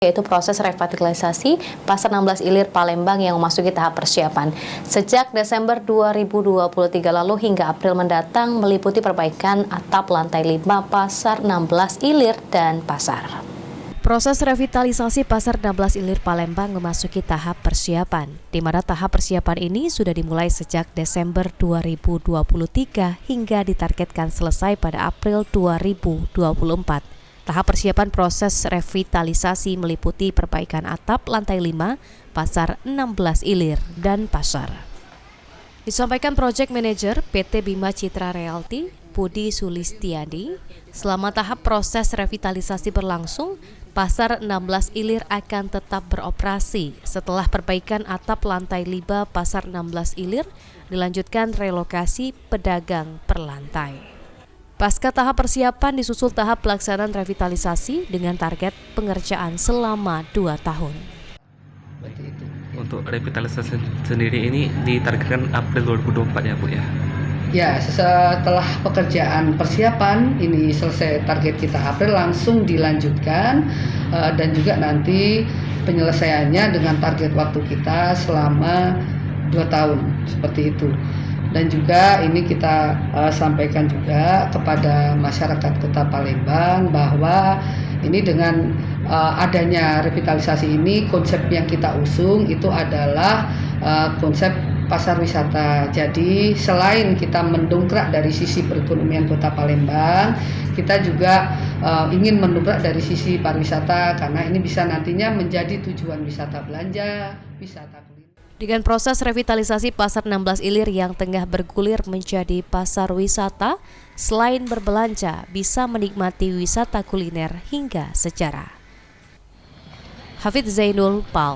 yaitu proses revitalisasi Pasar 16 Ilir Palembang yang memasuki tahap persiapan. Sejak Desember 2023 lalu hingga April mendatang meliputi perbaikan atap lantai 5 Pasar 16 Ilir dan Pasar. Proses revitalisasi Pasar 16 Ilir Palembang memasuki tahap persiapan, di mana tahap persiapan ini sudah dimulai sejak Desember 2023 hingga ditargetkan selesai pada April 2024. Tahap persiapan proses revitalisasi meliputi perbaikan atap lantai 5, Pasar 16 Ilir, dan Pasar. Disampaikan Project Manager PT Bima Citra Realty, Budi Sulistiadi, selama tahap proses revitalisasi berlangsung, Pasar 16 Ilir akan tetap beroperasi. Setelah perbaikan atap lantai 5 Pasar 16 Ilir, dilanjutkan relokasi pedagang per lantai. Pasca tahap persiapan disusul tahap pelaksanaan revitalisasi dengan target pengerjaan selama 2 tahun. Untuk revitalisasi sendiri ini ditargetkan April 2024 ya Bu ya? Ya, setelah pekerjaan persiapan ini selesai, target kita April langsung dilanjutkan dan juga nanti penyelesaiannya dengan target waktu kita selama 2 tahun seperti itu. Dan juga ini kita sampaikan juga kepada masyarakat Kota Palembang bahwa ini dengan adanya revitalisasi ini, konsep yang kita usung itu adalah konsep pasar wisata. Jadi selain kita mendongkrak dari sisi perekonomian Kota Palembang, kita juga ingin mendongkrak dari sisi pariwisata karena ini bisa nantinya menjadi tujuan wisata belanja, wisata kuliner. Dengan proses revitalisasi Pasar 16 Ilir yang tengah bergulir menjadi pasar wisata, selain berbelanja, bisa menikmati wisata kuliner hingga sejarah. Hafidz Zainul, PAL.